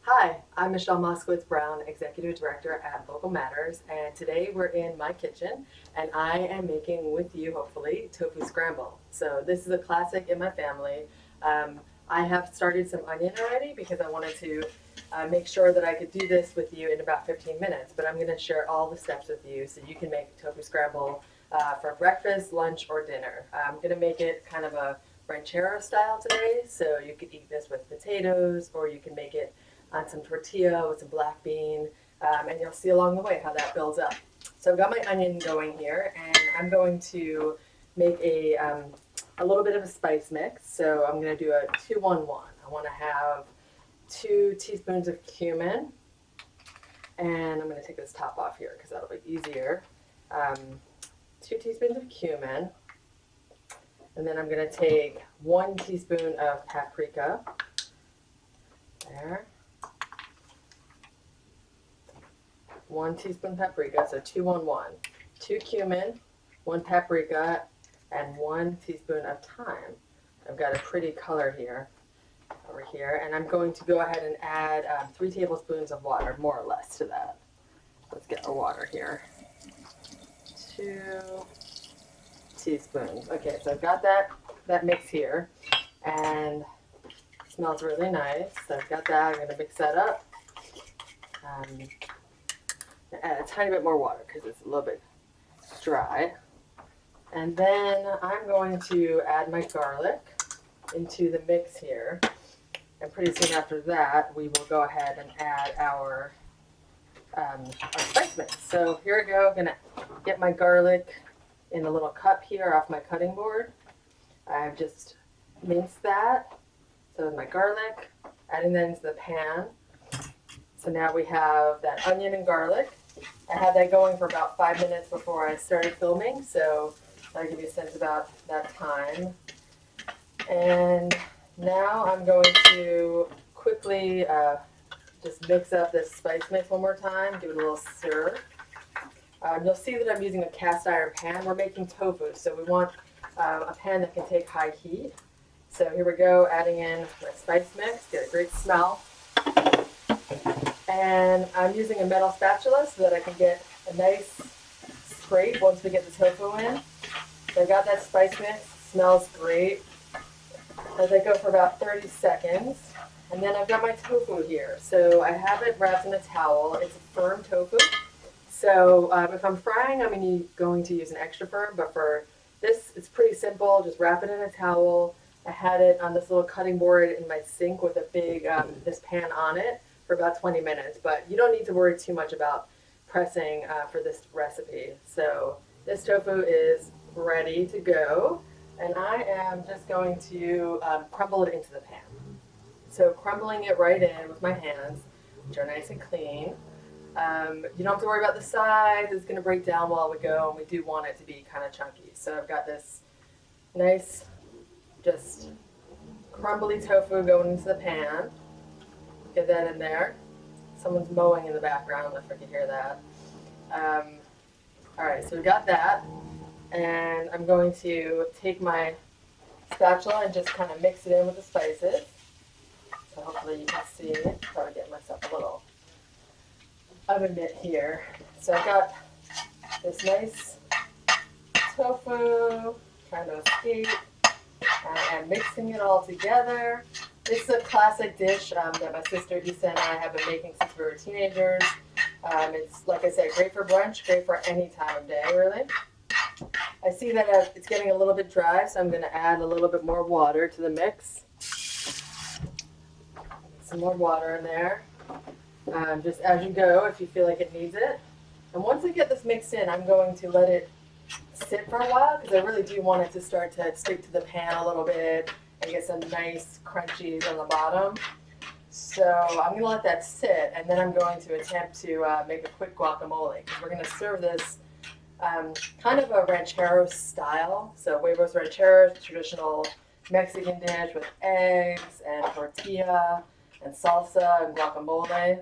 Hi, I'm Michelle Moskowitz Brown, Executive Director at Local Matters, and today we're in my kitchen and I am making with you, hopefully, tofu scramble. So this is a classic in my family. Um, I have started some onion already because I wanted to make sure that I could do this with you in about 15 minutes, but I'm going to share all the steps with you so you can make tofu scramble for breakfast, lunch, or dinner. I'm going to make it kind of a ranchero style today, so you could eat this with potatoes or you can make it on some tortilla with some black bean, and you'll see along the way how that builds up. So I've got my onion going here, and I'm going to make a little bit of a spice mix. So I'm going to do a 2-1-1. I want to have 2 teaspoons of cumin, and I'm going to take this top off here because that'll be easier. 2 teaspoons of cumin, and then I'm going to take 1 teaspoon of paprika. There. 1 teaspoon paprika, so 2-1-1. 2 cumin, 1 paprika, and 1 teaspoon of thyme. I've got a pretty color here, over here, and I'm going to go ahead and add 3 tablespoons of water, more or less, to that. Let's get our water here. 2 teaspoons. Okay, so I've got that mix here, and it smells really nice. So I've got that. I'm going to mix that up. Add a tiny bit more water because it's a little bit dry. And then I'm going to add my garlic into the mix here. And pretty soon after that, we will go ahead and add our spice mix. So here we go. I'm going to get my garlic in a little cup here off my cutting board. I've just minced that. So with my garlic, adding that into the pan. So now we have that onion and garlic. I had that going for about 5 minutes before I started filming, so that'll give you a sense about that time. And now I'm going to quickly just mix up this spice mix one more time, give it a little stir. You'll see that I'm using a cast iron pan. We're making tofu, so we want a pan that can take high heat. So here we go, adding in my spice mix, get a great smell. And I'm using a metal spatula so that I can get a nice scrape once we get the tofu in. So I got that spice mix, smells great. Let that go for about 30 seconds. And then I've got my tofu here. So I have it wrapped in a towel. It's a firm tofu. So if I'm frying, I'm going to use an extra firm, but for this, it's pretty simple. Just wrap it in a towel. I had it on this little cutting board in my sink with a big, this pan on it for about 20 minutes, but you don't need to worry too much about pressing for this recipe. So this tofu is ready to go, and I am just going to crumble it into the pan. So crumbling it right in with my hands, which are nice and clean. You don't have to worry about the size. It's going to break down while we go, and we do want it to be kind of chunky. So I've got this nice, just crumbly tofu going into the pan. Get that in there. Someone's mowing in the background, if I can hear that. All right, so we got that. And I'm going to take my spatula and just kind of mix it in with the spices. So hopefully you can see. Probably get myself a little oven mitt here. So I've got this nice tofu, trying to escape, and I'm mixing it all together. This is a classic dish that my sister Issa and I have been making since we were teenagers. It's, like I said, great for brunch, great for any time of day, really. I see that it's getting a little bit dry, so I'm going to add a little bit more water to the mix. Some more water in there. Just as you go, if you feel like it needs it. And once I get this mixed in, I'm going to let it sit for a while, because I really do want it to start to stick to the pan a little bit and get some nice crunchies on the bottom. So I'm going to let that sit, and then I'm going to attempt to make a quick guacamole, because we're going to serve this kind of a ranchero style. So huevos rancheros, traditional Mexican dish with eggs and tortilla and salsa and guacamole.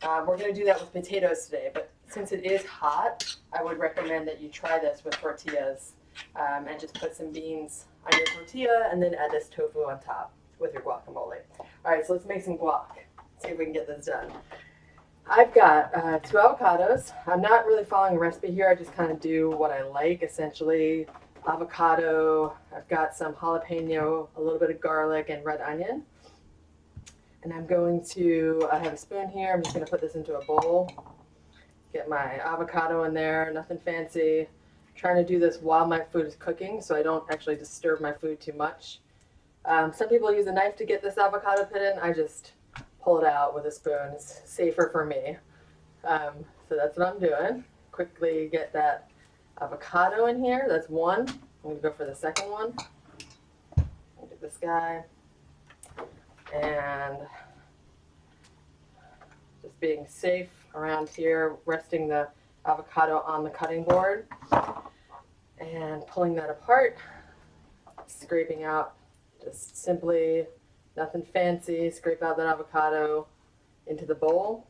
We're going to do that with potatoes today, but since it is hot, I would recommend that you try this with tortillas and just put some beans on your tortilla and then add this tofu on top with your guacamole. All right, so let's make some guac. see if we can get this done. I've got 2 avocados. I'm not really following a recipe here. I just kind of do what I like, essentially. Avocado, I've got some jalapeno, a little bit of garlic, and red onion. And I'm going to, I have a spoon here. I'm just going to put this into a bowl. Get my avocado in there, nothing fancy. I'm trying to do this while my food is cooking so I don't actually disturb my food too much. Some people use a knife to get this avocado put in. I just pull it out with a spoon. It's safer for me. So that's what I'm doing. Quickly get that avocado in here. That's one. I'm going to go for the second one. Look at this guy. And just being safe around here, resting the avocado on the cutting board and pulling that apart, scraping out, just simply, nothing fancy, scrape out that avocado into the bowl,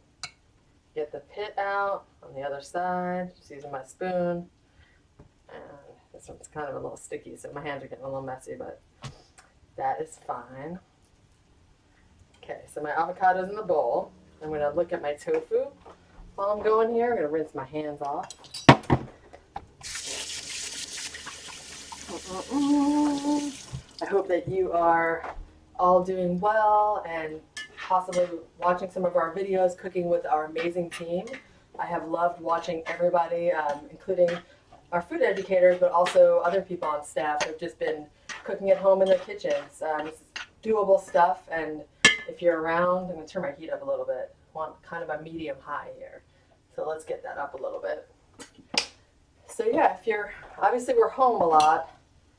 get the pit out on the other side, just using my spoon, and this one's kind of a little sticky, so my hands are getting a little messy, but that is fine. Okay, so my avocado's in the bowl. I'm going to look at my tofu while I'm going here. I'm going to rinse my hands off. I hope that you are all doing well and possibly watching some of our videos, cooking with our amazing team. I have loved watching everybody, including our food educators, but also other people on staff who have just been cooking at home in their kitchens. It's doable stuff, and if you're around, I'm going to turn my heat up a little bit. I want kind of a medium high here. So let's get that up a little bit. So yeah, if you're, obviously we're home a lot,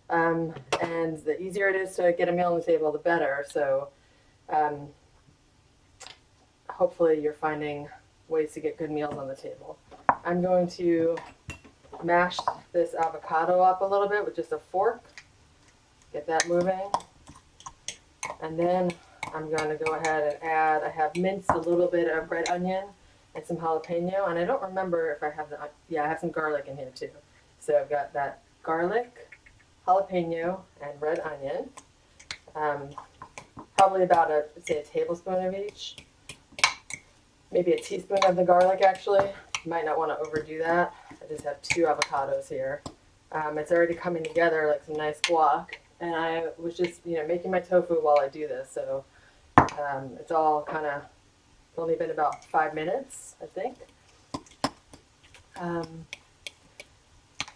and the easier it is to get a meal on the table, the better. So hopefully you're finding ways to get good meals on the table. I'm going to mash this avocado up a little bit with just a fork. Get that moving. And then I'm going to go ahead and add, I have minced a little bit of red onion and some jalapeno, and I don't remember if I have the, yeah, I have some garlic in here too. So I've got that garlic, jalapeno, and red onion. Probably about say a tablespoon of each. Maybe a teaspoon of the garlic actually. You might not want to overdo that. I just have 2 avocados here. It's already coming together like some nice guac. And I was just, making my tofu while I do this, so it's all kind of, it's only been about 5 minutes, I think.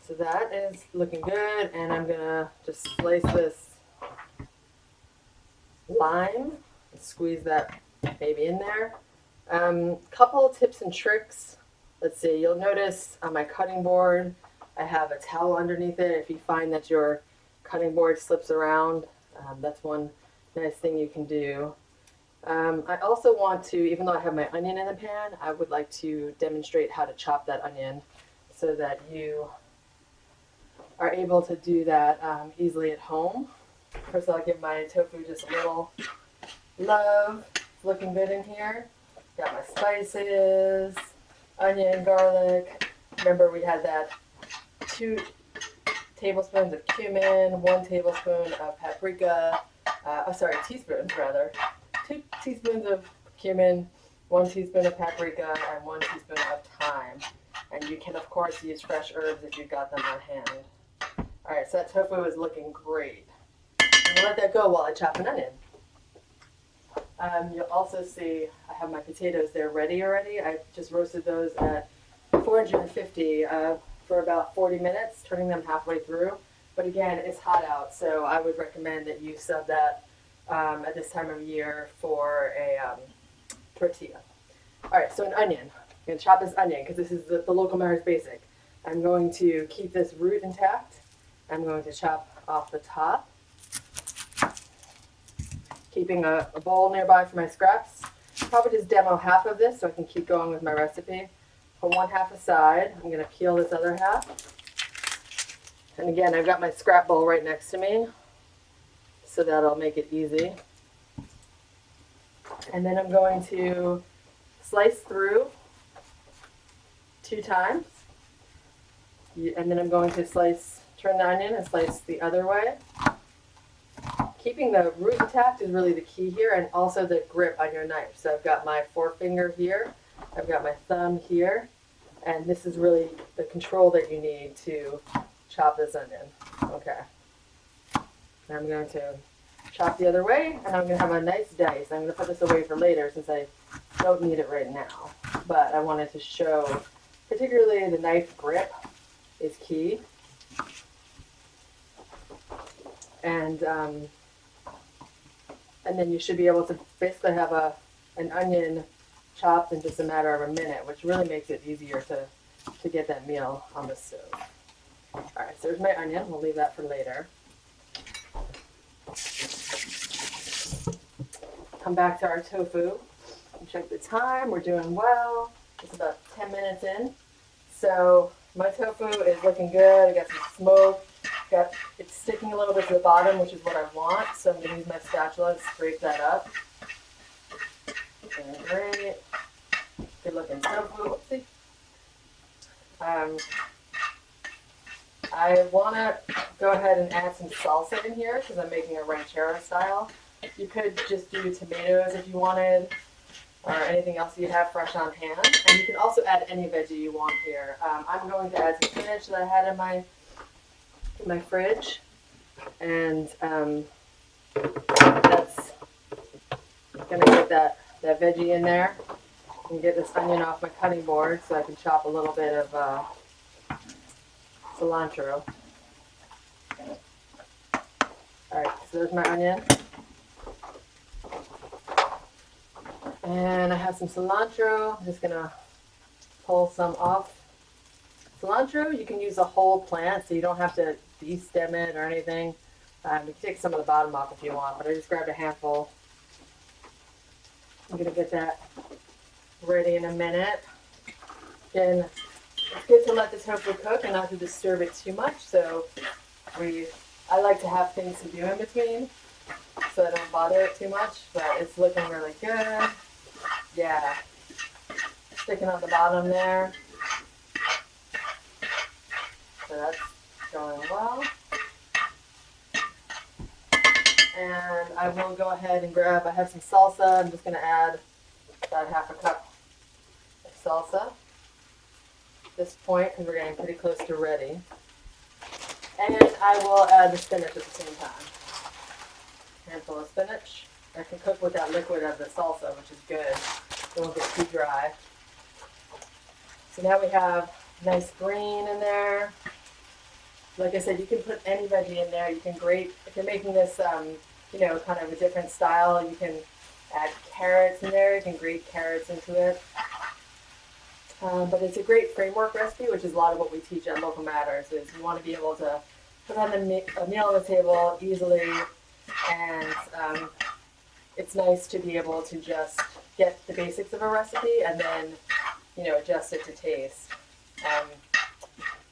So that is looking good, and I'm gonna just slice this lime and squeeze that maybe in there. Couple of tips and tricks. Let's see, you'll notice on my cutting board, I have a towel underneath it. If you find that your cutting board slips around, that's one nice thing you can do. I also want to, even though I have my onion in the pan, I would like to demonstrate how to chop that onion so that you are able to do that easily at home. First, I'll give my tofu just a little love. It's looking good in here. Got my spices, onion, garlic. Remember, we had that 2 tablespoons of cumin, 1 tablespoon of paprika, teaspoons rather. 2 teaspoons of cumin, 1 teaspoon of paprika, and 1 teaspoon of thyme. And you can, of course, use fresh herbs if you've got them on hand. All right, so that tofu is looking great. I'm gonna let that go while I chop an onion. You'll also see I have my potatoes there ready already. I just roasted those at 450 for about 40 minutes, turning them halfway through. But again, it's hot out, so I would recommend that you sub that at this time of year for a tortilla. All right, so an onion. I'm going to chop this onion because this is the local Mary's Basic. I'm going to keep this root intact. I'm going to chop off the top, keeping a bowl nearby for my scraps. Probably just demo half of this so I can keep going with my recipe. Put 1 half aside. I'm going to peel this other half. And again, I've got my scrap bowl right next to me, so that'll make it easy. And then I'm going to slice through 2 times. And then I'm going to turn the onion and slice the other way. keeping the root intact is really the key here, and also the grip on your knife. So I've got my forefinger here, I've got my thumb here, and this is really the control that you need to chop this onion. Okay. And I'm going to chop the other way, and I'm going to have a nice dice. I'm going to put this away for later since I don't need it right now. But I wanted to show, particularly the knife grip is key. And then you should be able to basically have an onion chopped in just a matter of a minute, which really makes it easier to get that meal on the stove. All right, so there's my onion. We'll leave that for later. Come back to our tofu. Check the time. We're doing well. It's about 10 minutes in. So my tofu is looking good. I got some smoke. It's sticking a little bit to the bottom, which is what I want. So I'm going to use my spatula to scrape that up. And great. Good looking tofu. Whoopsie. I want to go ahead and add some salsa in here because I'm making a ranchero style. You could just do tomatoes if you wanted, or anything else you have fresh on hand. And you can also add any veggie you want here. I'm going to add some spinach that I had in my fridge, and that's gonna get that veggie in there and get this onion off my cutting board so I can chop a little bit of cilantro. All right, so there's my onion. And I have some cilantro. I'm just gonna pull some off. Cilantro, you can use a whole plant, so you don't have to de-stem it or anything. You can take some of the bottom off if you want, but I just grabbed a handful. I'm gonna get that ready in a minute. Again, it's good to let the tofu cook and not to disturb it too much. So I like to have things to do in between, so I don't bother it too much. But it's looking really good. Yeah, sticking on the bottom there. So that's going well. And I will go ahead and I have some salsa. I'm just going to add about half a cup of salsa at this point because we're getting pretty close to ready. And I will add the spinach at the same time. Handful of spinach. I can cook with that liquid of the salsa, which is good. It won't get too dry. So now we have nice green in there. Like I said, you can put any veggie in there. You can grate, if you're making this, kind of a different style, you can add carrots in there. You can grate carrots into it. But it's a great framework recipe, which is a lot of what we teach at Local Matters, is you want to be able to put on a meal on the table easily, and it's nice to be able to just get the basics of a recipe and then, adjust it to taste.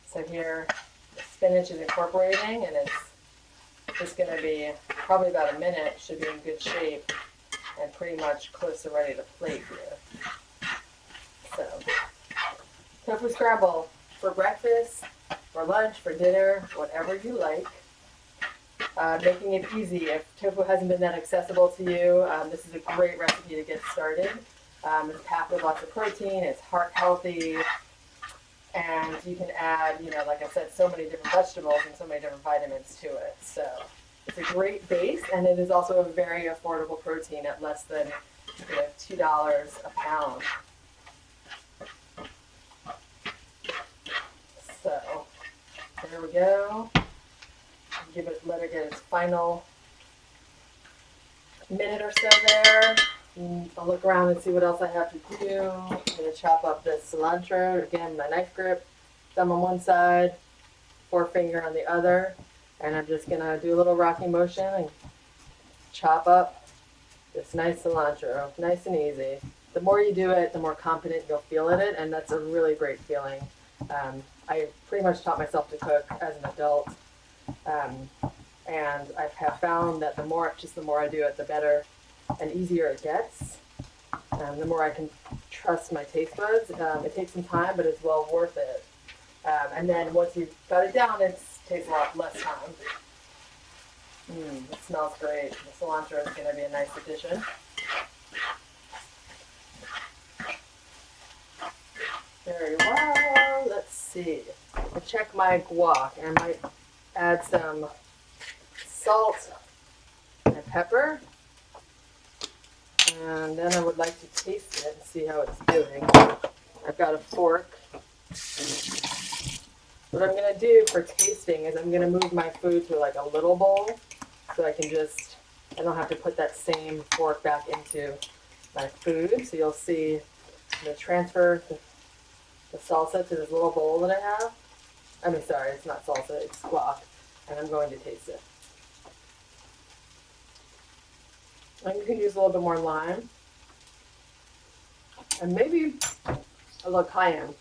So here, the spinach is incorporating, and it's just going to be probably about a minute. Should be in good shape and pretty much close to ready to plate here. So, tofu scramble for breakfast, for lunch, for dinner, whatever you like. Making it easy. If tofu hasn't been that accessible to you, this is a great recipe to get started. It's packed with lots of protein. It's heart healthy. And you can add, like I said, so many different vegetables and so many different vitamins to it. So it's a great base, and it is also a very affordable protein at less than $2 a pound. So there we go. Let it get its final minute or so there. I'll look around and see what else I have to do. I'm going to chop up this cilantro. Again, my knife grip, thumb on one side, forefinger on the other. And I'm just going to do a little rocky motion and chop up this nice cilantro. Nice and easy. The more you do it, the more confident you'll feel in it, and that's a really great feeling. I pretty much taught myself to cook as an adult. And I have found that the more I do it, the better and easier it gets. The more I can trust my taste buds. It takes some time, but it's well worth it. And then once you've got it down, it takes a lot less time. It smells great. The cilantro is going to be a nice addition. Very well. Let's see. I'll check my guac, and I might add some salt and pepper. And then I would like to taste it and see how it's doing. I've got a fork. What I'm going to do for tasting is I'm going to move my food to like a little bowl so I don't have to put that same fork back into my food. So you'll see the transfer the salsa to this little bowl that I have. I mean, sorry, it's not salsa, it's guac. And I'm going to taste it. And you can use a little bit more lime. And maybe a little cayenne.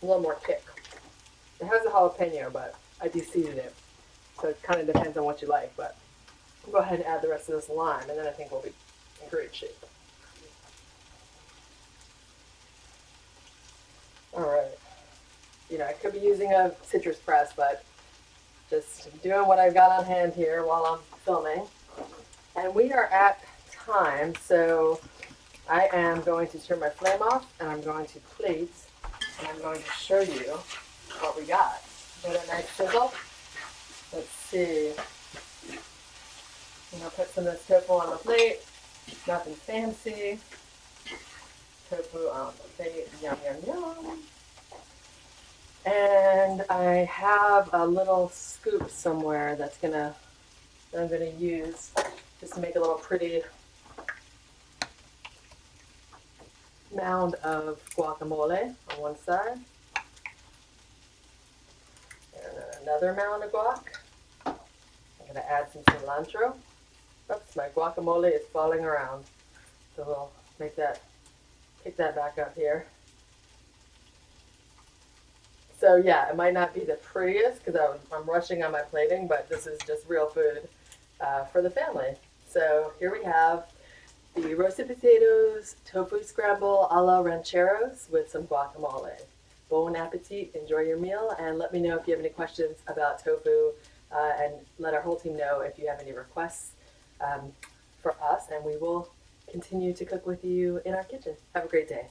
A little more kick. It has a jalapeno, but I de-seeded it. So it kind of depends on what you like. But I'll go ahead and add the rest of this lime, and then I think we'll be in great shape. All right. You know, I could be using a citrus press, but just doing what I've got on hand here while I'm filming. And we are at time, so I am going to turn my flame off, and I'm going to plate, and I'm going to show you what we got. Got a nice sizzle. Let's see. I'm going to put some of this tofu on the plate. Nothing fancy. Tofu on the plate. Yum, yum, yum. And I have a little scoop somewhere that I'm gonna use just to make a little pretty mound of guacamole on one side. And another mound of guac. I'm gonna add some cilantro. Oops, my guacamole is falling around. So we'll pick that back up here. So yeah, it might not be the prettiest because I'm rushing on my plating, but this is just real food for the family. So here we have the roasted potatoes, tofu scramble a la rancheros with some guacamole. Bon appetit, enjoy your meal, and let me know if you have any questions about tofu, and let our whole team know if you have any requests for us, and we will continue to cook with you in our kitchen. Have a great day.